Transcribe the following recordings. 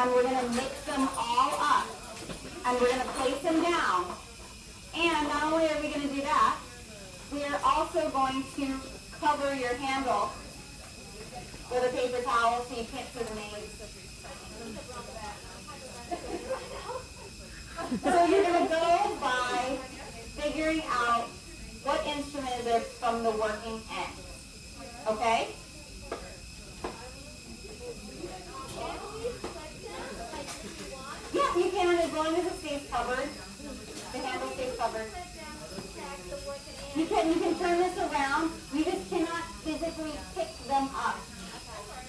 and we're going to mix them all up. And we're going to place them down. And not only are we going to do that, we are also going to cover your handle with a paper towel so you can't see the names. So you're going to go by figuring out what instrument is it from the working end. Okay? Yeah, you can as long as it stays covered. The handle stays covered. You can turn this around. You just cannot physically pick them up,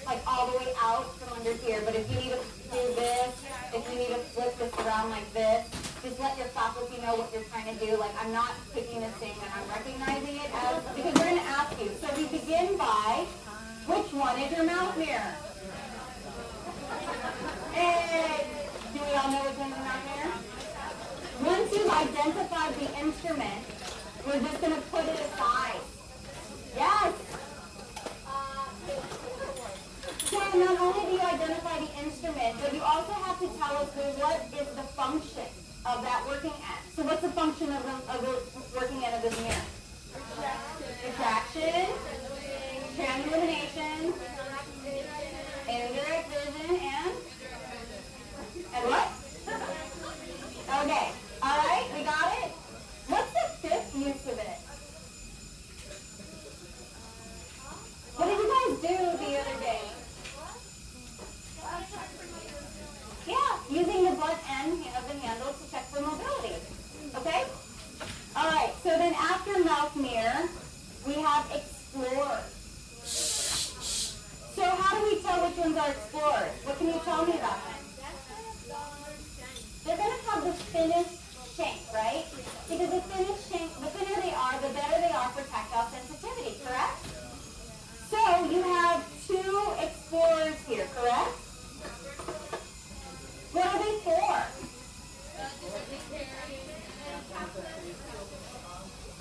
like all the way out from under here. But if you need to do this, if you need to flip this around like this, just let your faculty know what you're trying to do. Like, I'm not picking this thing and I'm recognizing it as, because we're going to ask you. So we begin by, which one is your mouth mirror? Hey, do we all know which one's the mouth mirror? Once you've identified the instrument, we're just going to put it aside. Yes. So not only do you identify the instrument, but you also have to tell us, well, what is the function of that working end? So what's the function of the working end of this mirror? Refraction, transillumination, indirect vision, and what? Okay. All right, we got it? What's the fifth use of it? What did you guys do the other day? Yeah, using the blunt end of the handle to check for mobility. Okay? All right, so then after mouth mirror, we have explorers. So how do we tell which ones are explorers? What can you tell me about them? They're going to have the thinnest shank, right? Because the thinnest shank, the thinner they are, the better they are for tactile sensitivity, correct? So you have two explorers here, correct? What are they for?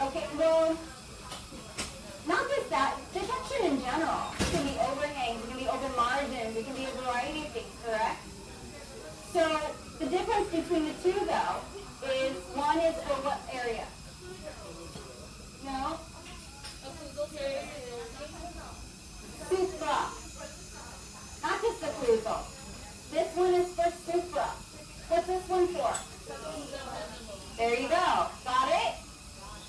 Okay, well, not just that, detection in general. It can be overhangs, it can be over margins, it can be a variety of things, correct? So the difference between the two, though, is one is for what area? No? Supra. Not just the occlusal. This one is for supra. What's this one for? There you go. Got it?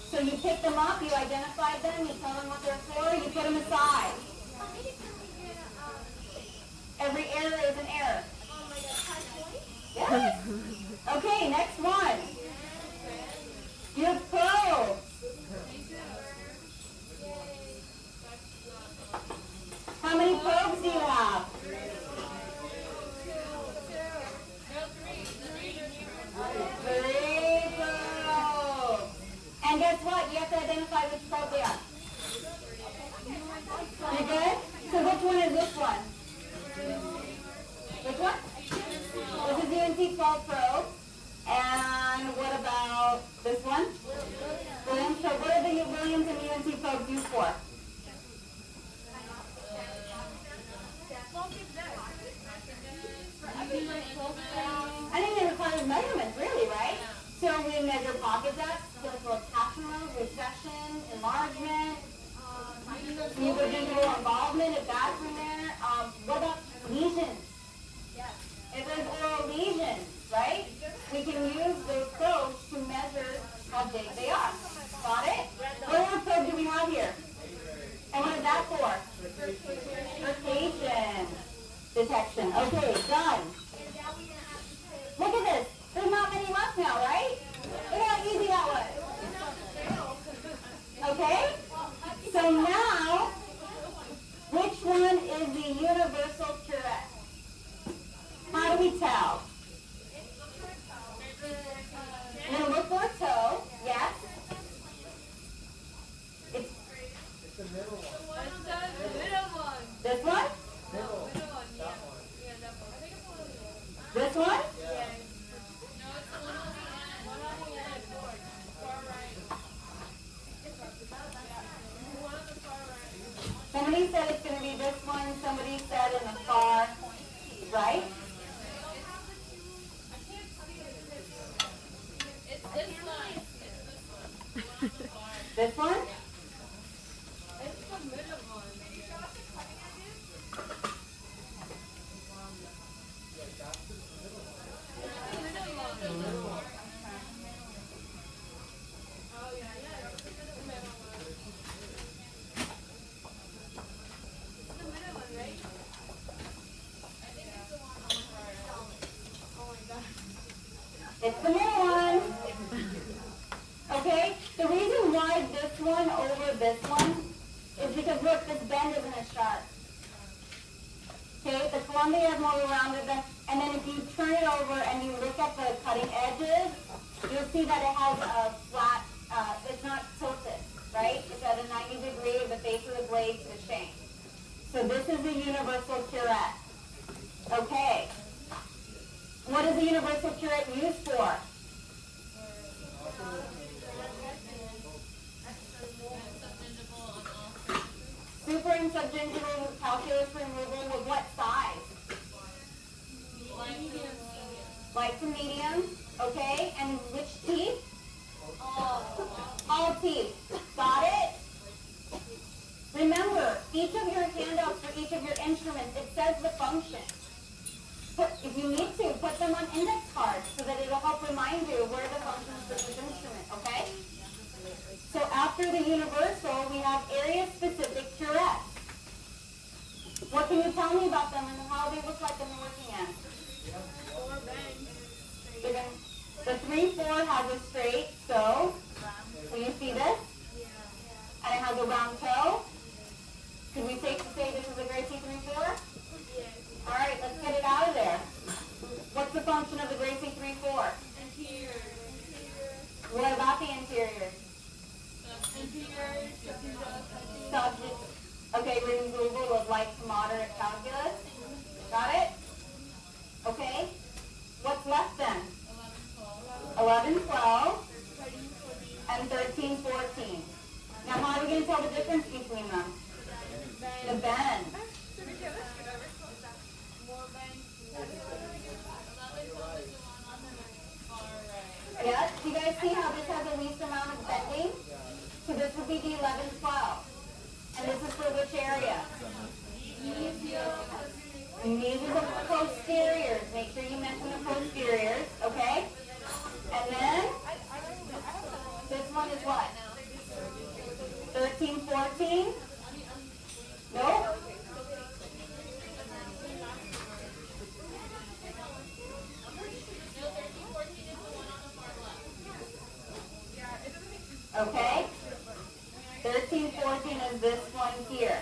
So you pick them up, you identify them, you tell them what they're for, you put them aside. Every error is an error. Yes. Okay, next one. You have probes. How many probes do you have? 3 probes. And guess what? You have to identify which probe they are. You good? So which one is this one? Which one? This is UNC 12 probe. And what about this one? Williams. So what are the Williams and UNC probes used for? I think it requires measurements, really, right? So we measure pocket depth, clinical attachment, recession, enlargement, mucogingival involvement, if that's in there. What about lesions? If there's oral lesions, right? We can use those probes to measure how big they are. Got it? What other probe do we have here? And what is that for? Rotation detection. Okay, done. Look at this. There's not many left now, right? Look how easy that was. Okay? So now, which one is the universal curette? How do we tell? We're going to look for a toe. Yes? It's the middle one. This one? Middle one, yeah. one that has more rounded than, and then if you turn it over and you look at the cutting edges, you'll see that it has a flat, it's not tilted, right? It's at a 90 degree of the face of the blade to the shank. So this is the universal curette. Okay. What is the universal curette used for? Super and subgingival calculus removal with what size? Light to medium. Okay. And which teeth? All teeth. Got it? Remember, each of your handouts for each of your instruments, it says the function. If you need to, put them on index cards so that it'll help remind you where the functions for each instrument, okay? So after the universal, we have area-specific curettes. What can you tell me about them and how they look like in the working end? The 3-4 has a straight, so can you see this? And it has a round toe. Could we say this is a Gracie 3-4? All right, let's get it out of there. What's the function of the Gracie 3-4? Interior. What about the interior? Interior. Okay, removal of light to moderate calculus. Got it? Okay. What's left then? 11, 12, and 13, 14. Now, how are we going to tell the difference between them? The bend. Yeah, do you guys see how this has the least amount of bending? So this would be the 11, 12. And this is for which area? These are the posteriors. Make sure you mention the posteriors, okay? And then, this one is what? 13, 14? Nope. Okay? 13, 14 is this one here.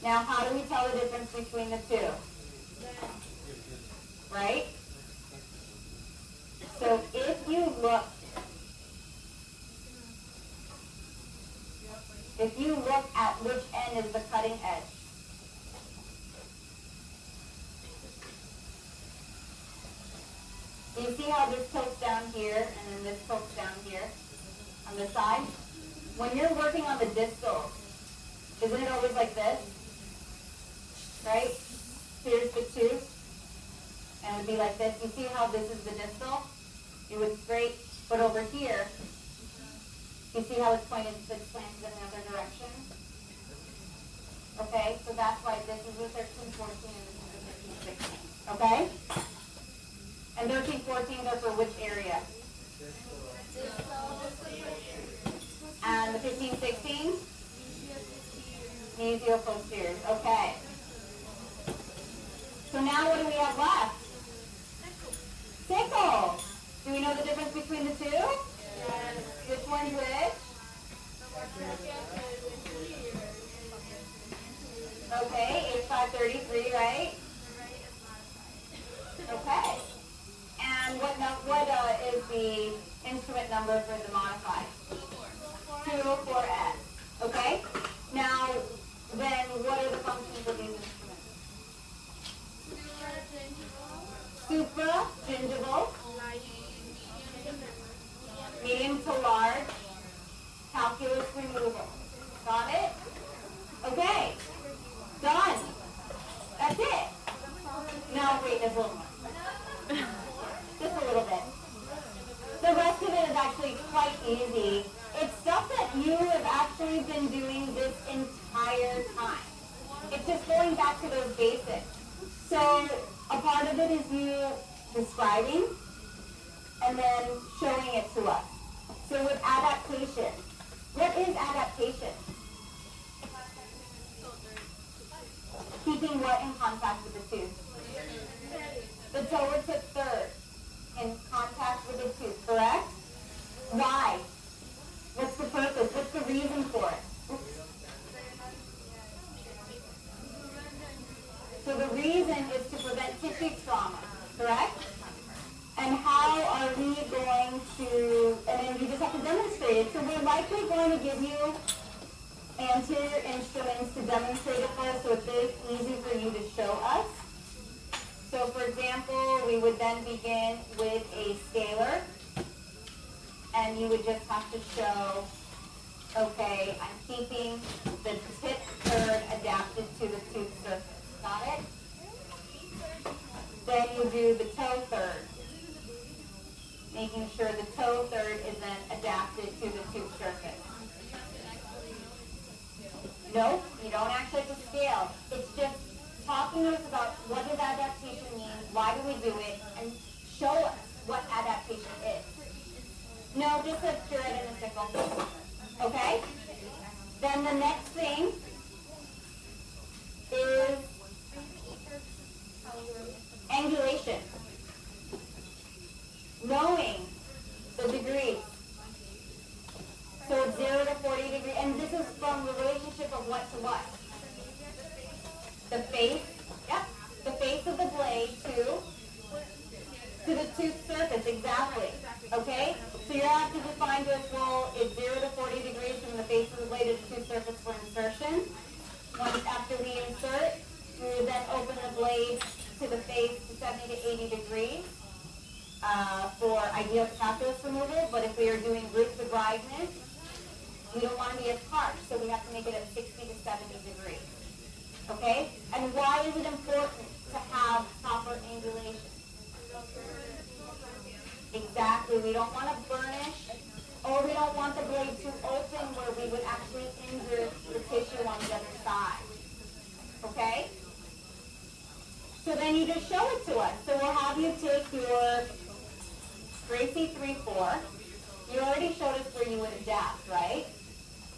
Now, how do we tell the difference between the two? Right? So, if you look at which end is the cutting edge, do you see how this tilts down here and then this tilts down here on the side? When you're working on the distals, isn't it always like this? Right? Here's the tooth, and it would be like this. You see how this is the distal? You would straight, but over here, you see how it's pointed, it's slanted in the other direction? Okay, so that's why this is the 13, 14, and this is the 15, 16. Okay? And 13, 14 are for which area? And the 15, 16? Mesio-posteriors. Okay. So now what do we have left? Sickle. Do we know the difference between the two? Yes. Which one's which? Okay, H533, right? Okay. And what is the instrument number for the modified? 204S. Okay? Now, then what are the functions of these instruments? Supra-gingival, medium to large, calculus removal. Got it? Okay. Done. That's it. No, wait, there's a little more. Just a little bit. The rest of it is actually quite easy. It's stuff that you have actually been doing this entire time. It's just going back to those basics. So a part of it is you describing and then showing it to us. So with adaptation, what is adaptation? Keeping what in contact with the tooth? The toe or tip third in contact with the tooth, correct? Why? What's the purpose? What's the reason for it? So the reason is to prevent acute trauma, correct? And how are we going to, and then you just have to demonstrate it. So we're likely going to give you anterior instruments to demonstrate it for us, so it's very easy for you to show us. So for example, we would then begin with a scalar, and you would just have to show, okay, I'm keeping the tip third adapted to the tooth surface. Got it? Then you do the toe third, making sure the toe third is then adapted to the tooth surface. No, you don't actually have to scale. It's just talking to us about what does adaptation mean, why do we do it, and show us what adaptation is. No, just a curate and a sickle. Okay? Then the next thing is angulation. Knowing the degrees. So it's 0 to 40 degrees, and this is from the relationship of what to what? The face, yep, the face of the blade to the tooth surface, exactly. Okay? So you're going to have to define to us, well, it's 0 to 40 degrees from the face of the blade to the tooth surface for insertion. Once after we insert, we would then open the blade to the face to 70 to 80 degrees for ideal calculus removal. But if we are doing root debridement, we don't want to be as harsh, so we have to make it at 60 to 70 degrees. Okay? And why is it important to have proper angulation? Exactly. We don't want to burnish, or we don't want the blade too open where we would actually injure the tissue on the other side. Okay? So then you just show it to us. So we'll have you take your Gracie 3-4. You already showed us where you would adapt, right?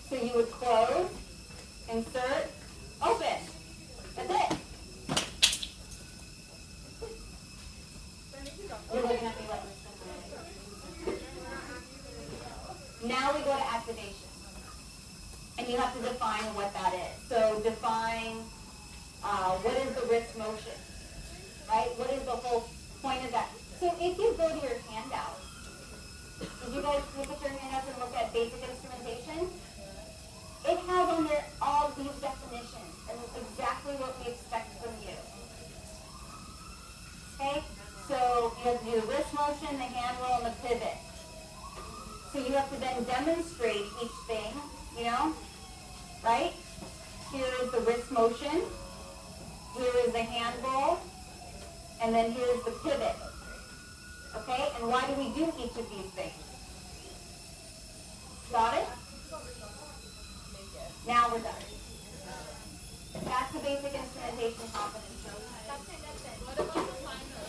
So you would close, insert, open. That's it. You're looking at me like this. Now we go to activation. And you have to define what that is. So define what is the wrist motion, right? What is the whole point of that? So if you go to your handout, did you guys look at your handouts and look at basic instrumentation? It has on there all these definitions and exactly what we expect from you. Okay? So you have to do the wrist motion, the hand roll, and the pivot. So you have to then demonstrate each thing, you know, right? Here is the wrist motion. Here is the hand roll. And then here is the pivot. Okay? And why do we do each of these things? Got it? Now we're done. That's the basic instrumentation competency.